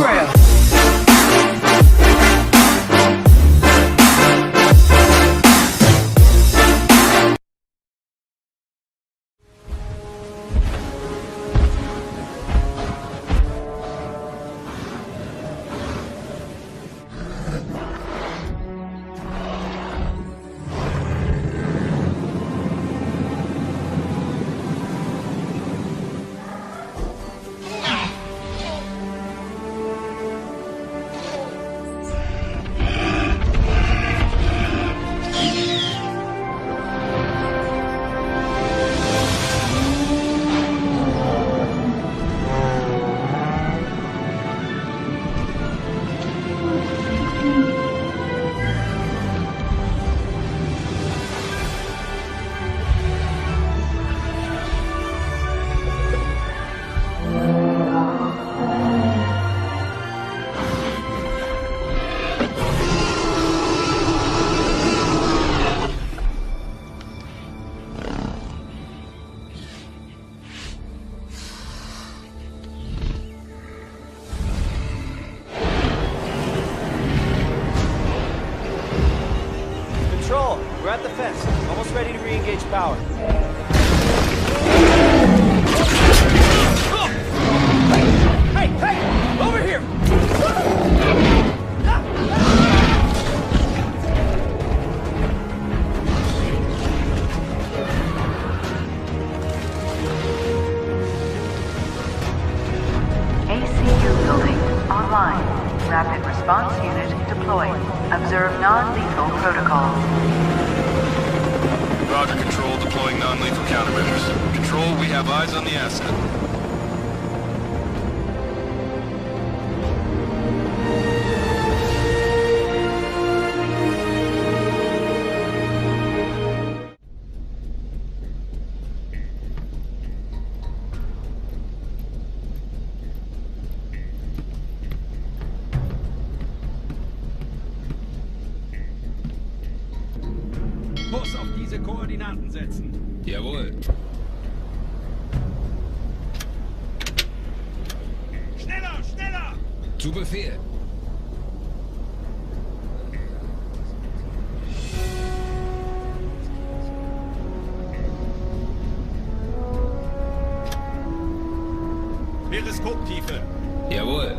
through. We're at the fence. Almost ready to re-engage power. Hey! Hey! Over here! ACU building online. Rapid response unit deployed. Observe non-lethal protocols. Roger, Control. Deploying non-lethal countermeasures. Control, we have eyes on the asset. Kurs auf diese Koordinaten setzen. Jawohl. Schneller, schneller! Zu Befehl. Periskoptiefe. Jawohl.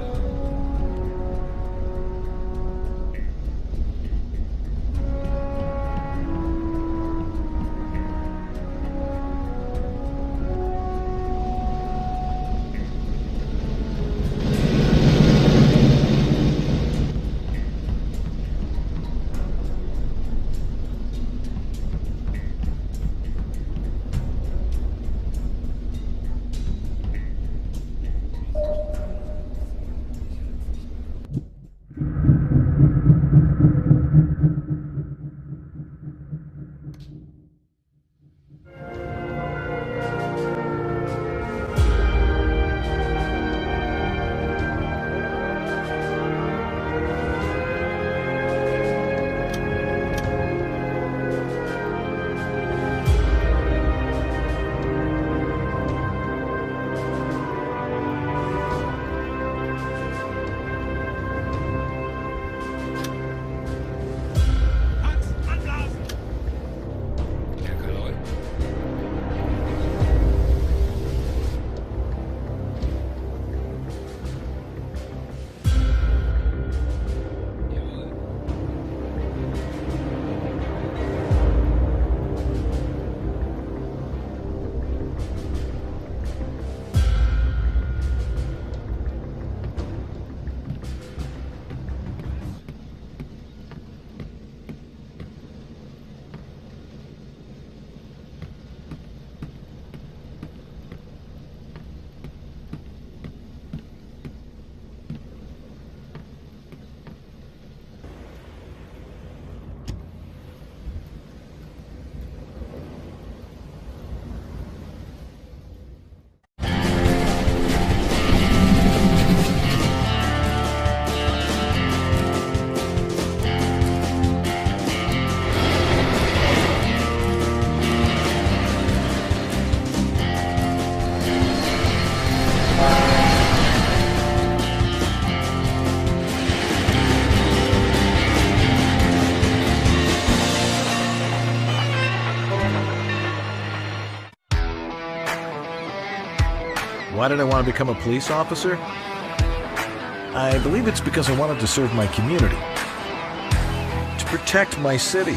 Why did I want to become a police officer? I believe it's because I wanted to serve my community. To protect my city.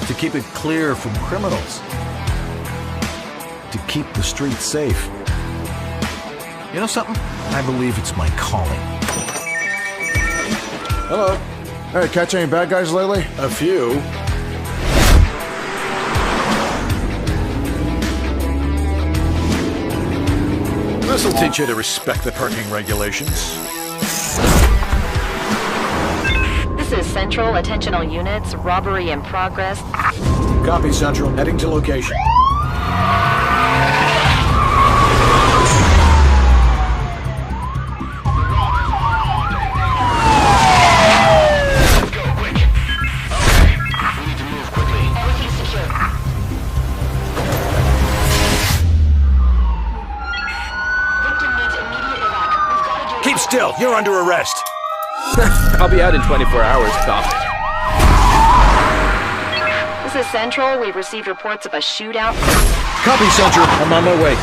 To keep it clear from criminals. To keep the streets safe. You know something? I believe it's my calling. Hello. Hey, catch any bad guys lately? A few. This'll teach you to respect the parking regulations. This is Central. Attention all units. Robbery in progress. Copy, Central. Heading to location. Keep still. You're under arrest. I'll be out in 24 hours, cop. This is Central. We've received reports of a shootout. Copy, Central. I'm on my way.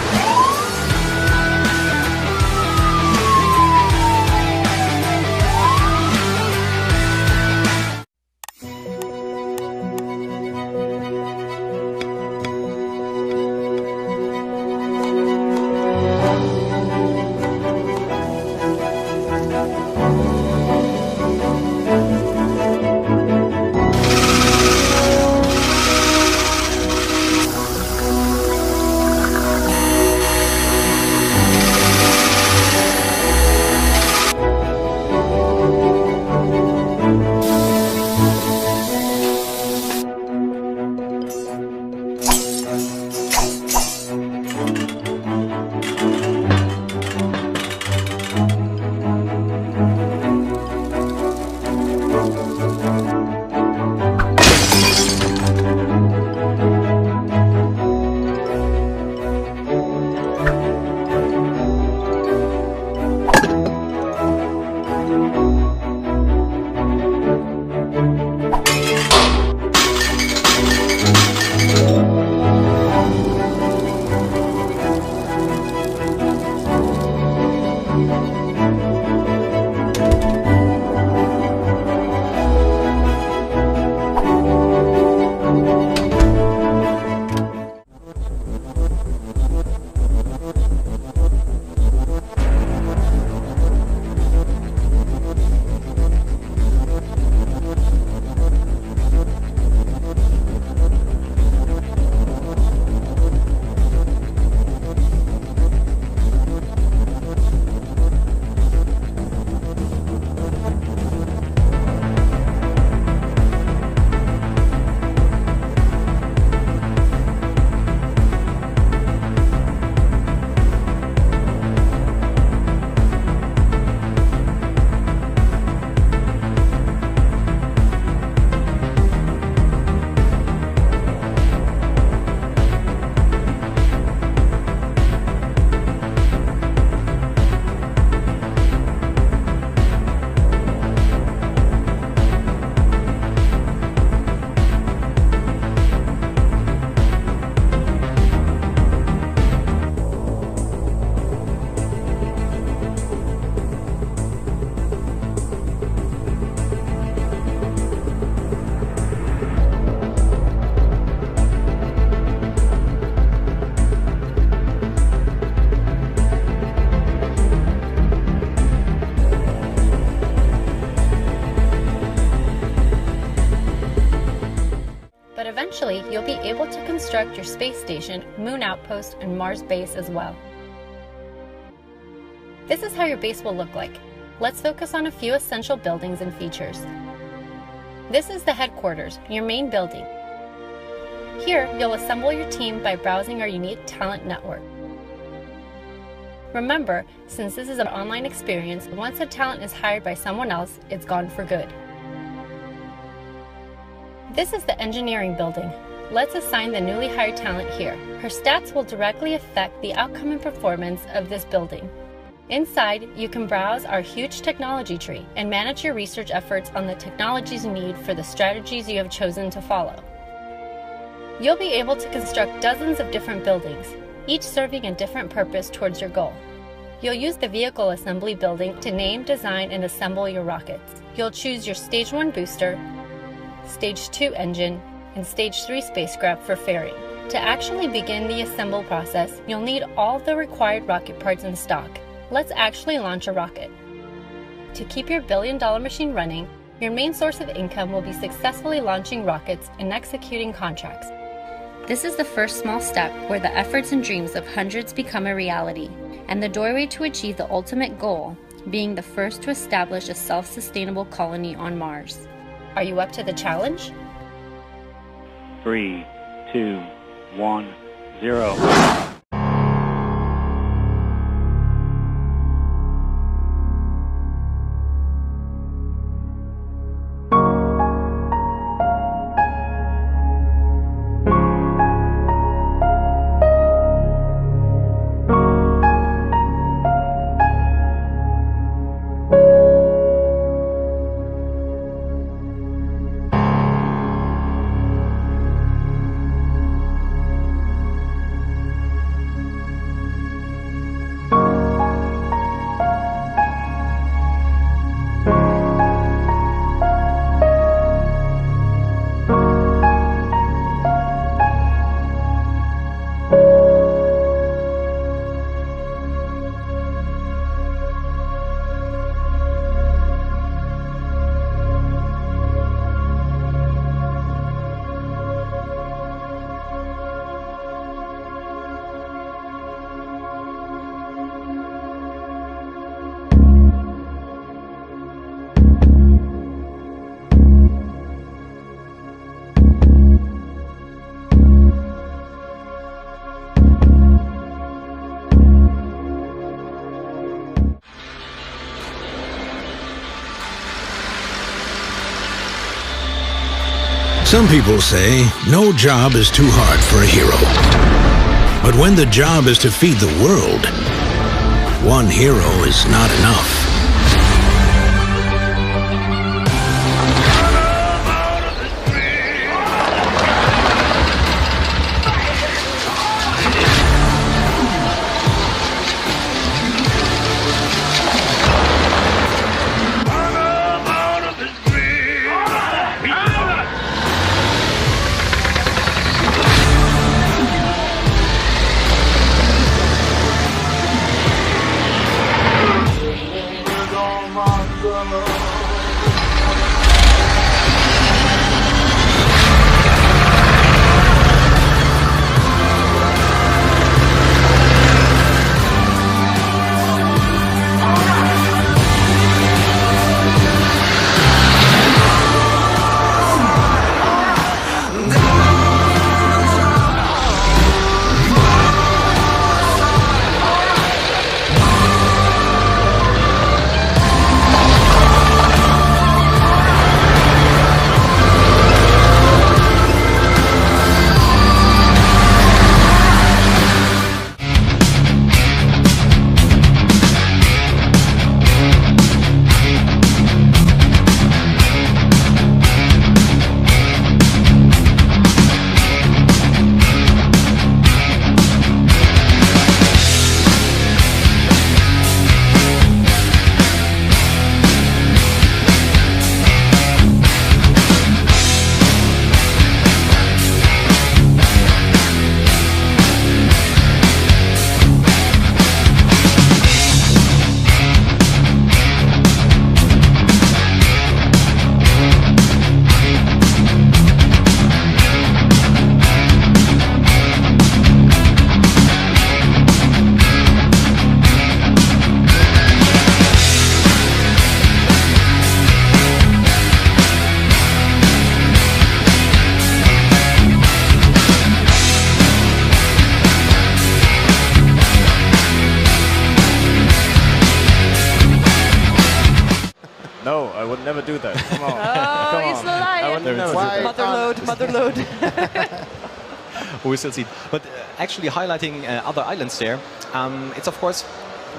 Eventually, you'll be able to construct your space station, moon outpost, and Mars base as well. This is how your base will look like. Let's focus on a few essential buildings and features. This is the headquarters, your main building. Here, you'll assemble your team by browsing our unique talent network. Remember, since this is an online experience, once a talent is hired by someone else, it's gone for good. This is the engineering building. Let's assign the newly hired talent here. Her stats will directly affect the outcome and performance of this building. Inside, you can browse our huge technology tree and manage your research efforts on the technologies you need for the strategies you have chosen to follow. You'll be able to construct dozens of different buildings. each serving a different purpose towards your goal. You'll use the vehicle assembly building to name, design, and assemble your rockets. You'll choose your Stage 1 booster, Stage 2 engine, and Stage 3 spacecraft for fairing. To actually begin the assemble process, you'll need all the required rocket parts in stock. Let's actually launch a rocket. To keep your billion-dollar machine running, your main source of income will be successfully launching rockets and executing contracts. This is the first small step where the efforts and dreams of hundreds become a reality, and the doorway to achieve the ultimate goal, being the first to establish a self-sustainable colony on Mars. Are you up to the challenge? 3, 2, 1, 0. Some people say no job is too hard for a hero. But when the job is to feed the world, one hero is not enough. No, I would never do that. Come on. Oh, Come he's on. the lion. I would never do that. Mother load. We still see. But actually highlighting other islands there, it's of course,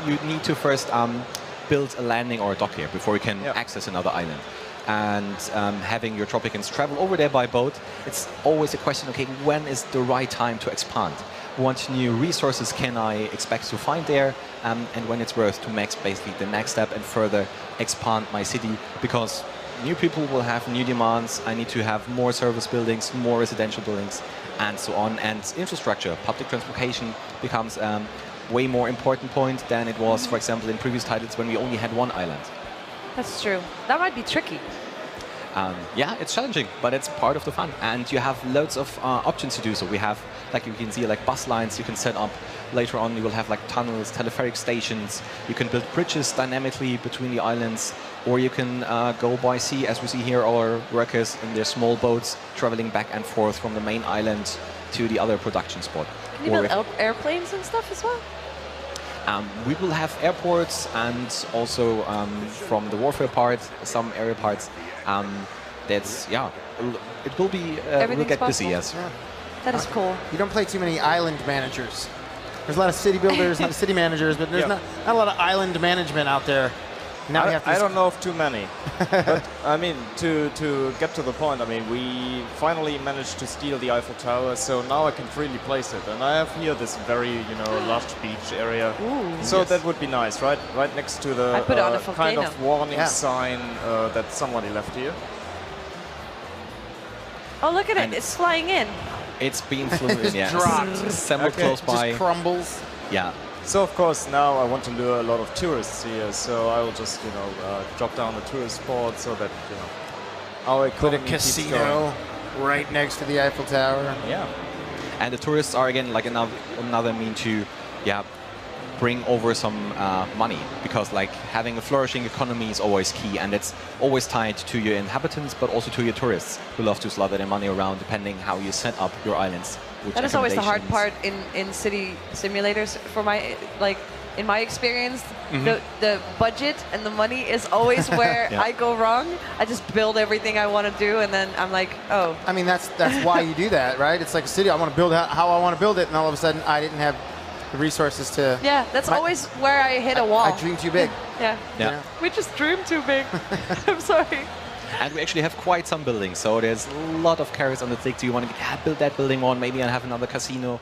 you need to first build a landing or a dock here before you can access another island. And having your Tropicans travel over there by boat, it's always a question, okay, when is the right time to expand? what new resources can I expect to find there, and when it's worth to make basically the next step and further expand my city, because new people will have new demands. I need to have more service buildings, more residential buildings, and so on. And infrastructure, public transportation becomes way more important point than it was, for example, in previous titles when we only had one island. That's true. That might be tricky. Yeah, it's challenging, but it's part of the fun. And you have loads of options to do so. We have, like you can see, like bus lines you can set up. Later on, you will have like tunnels, telepheric stations. You can build bridges dynamically between the islands, or you can go by sea, as we see here, our workers in their small boats traveling back and forth from the main island to the other production spot. Can you build airplanes and stuff as well? We will have airports and also from the warfare part, some area parts. That's, yeah, it will be, we'll get busy, yes. Yeah. That is cool. You don't play too many island managers. There's a lot of city builders, a lot of city managers, but there's not a lot of island management out there. Now I don't know of too many. But I mean, to get to the point, I mean, we finally managed to steal the Eiffel Tower, so now I can freely place it. And I have here this very, you know, lush beach area. Ooh, so that would be nice, right? Right next to the kind of warning sign that somebody left here. Oh, look at it. It's flying in. It's being flown in, yeah. Dropped. Assembled close by. Just crumbles. Yeah. So of course now I want to lure a lot of tourists here, so I will just, you know, drop down the tourist spot so that, you know, our economy put a casino right next to the Eiffel Tower. Yeah. And the tourists are again like another mean to, bring over some money, because like having a flourishing economy is always key, and it's always tied to your inhabitants, but also to your tourists who love to slaughter their money around depending how you set up your islands. That is always the hard part in city simulators. For my in my experience, the budget and the money is always where I go wrong. I just build everything I want to do, and then I'm like, oh. I mean, that's why you do that, right? It's like a city. I want to build how I want to build it, and all of a sudden I didn't have the resources to. Yeah, that's always where I hit a wall. I dream too big. Yeah. We just dream too big. I'm sorry. And we actually have quite some buildings, so there's a lot of carrots on the stick. Do you want to build that building one? Maybe I have another casino.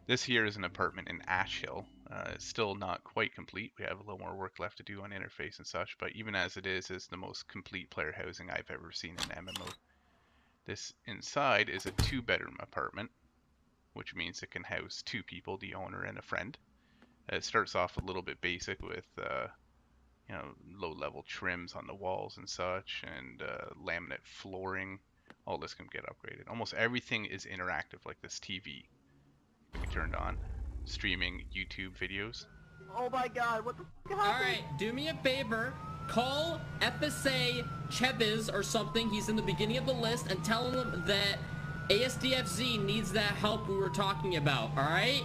This here is an apartment in Ash Hill. It's still not quite complete. We have a little more work left to do on interface and such, but even as it is, it's the most complete player housing I've ever seen in MMO. This inside is a 2-bedroom apartment, which means it can house 2 people, the owner and a friend. It starts off a little bit basic with you know, low-level trims on the walls and such, and laminate flooring. All this can get upgraded. Almost everything is interactive, like this TV can be turned on, streaming YouTube videos. Oh my god, what the f happened? Alright, do me a favor. Call FSA Chebiz or something, he's in the beginning of the list, and tell him that ASDFZ needs that help we were talking about, alright?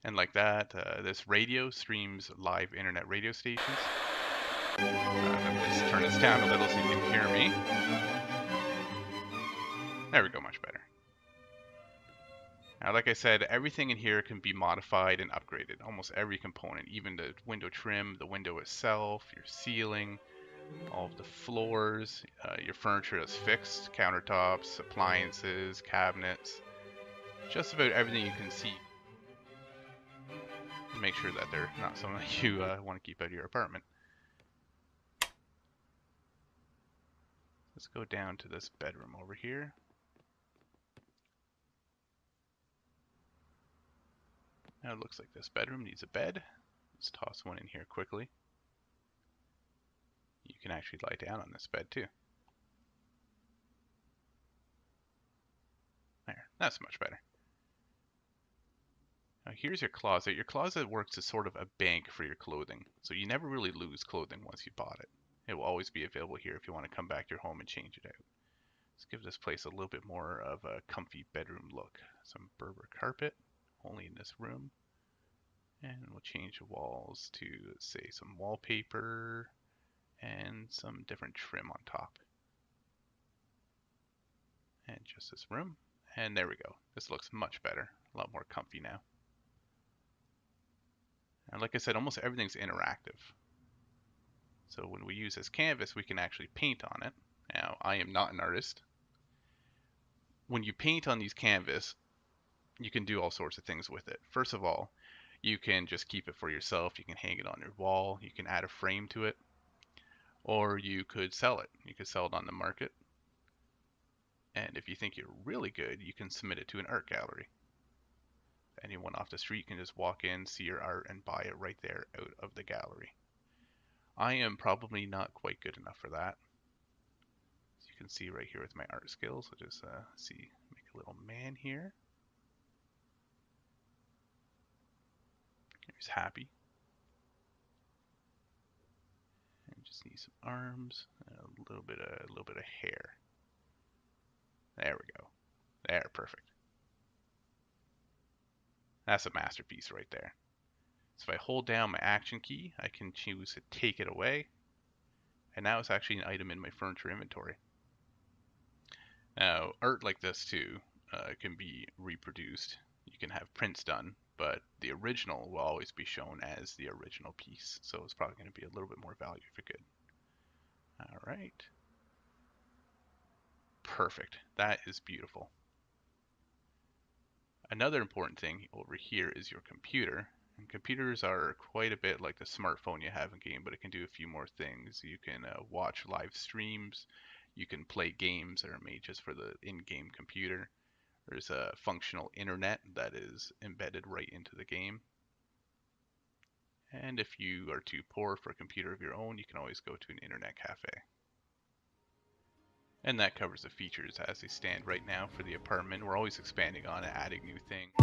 And like that, this radio streams live internet radio stations. Just turn this down a little so you can hear me. There we go, much better. Now, like I said, everything in here can be modified and upgraded. Almost every component, even the window trim, the window itself, your ceiling, all of the floors, your furniture that's fixed, countertops, appliances, cabinets, just about everything you can see. Make sure that they're not something that you want to keep out of your apartment. Let's go down to this bedroom over here. Now it looks like this bedroom needs a bed. Let's toss one in here quickly. You can actually lie down on this bed too. There, that's much better. Now here's your closet. Your closet works as sort of a bank for your clothing. So you never really lose clothing once you bought it. It will always be available here if you want to come back to your home and change it out. Let's give this place a little bit more of a comfy bedroom look. Some Berber carpet, only in this room. And we'll change the walls to, say, some wallpaper and some different trim on top. And just this room. And there we go. This looks much better. A lot more comfy now. And like I said, almost everything's interactive. So when we use this canvas, we can actually paint on it. Now, I am not an artist. When you paint on these canvas, you can do all sorts of things with it. First of all, you can just keep it for yourself. You can hang it on your wall. You can add a frame to it. Or you could sell it. You could sell it on the market. And if you think you're really good, you can submit it to an art gallery. Anyone off the street can just walk in, see your art, and buy it right there out of the gallery. I am probably not quite good enough for that. As you can see right here with my art skills, I'll just make a little man here. Here's Happy. And just need some arms and a little bit of hair. There we go. There, perfect. That's a masterpiece right there. So if I hold down my action key, I can choose to take it away. And now it's actually an item in my furniture inventory. Now, art like this too can be reproduced. You can have prints done, but the original will always be shown as the original piece. So it's probably going to be a little bit more value for good. All right. Perfect. That is beautiful. Another important thing over here is your computer. And computers are quite a bit like the smartphone you have in game, but it can do a few more things. You can watch live streams. You can play games that are made just for the in-game computer. There's a functional internet that is embedded right into the game. And if you are too poor for a computer of your own, you can always go to an internet cafe. And that covers the features as they stand right now for the apartment. We're always expanding on it, adding new things.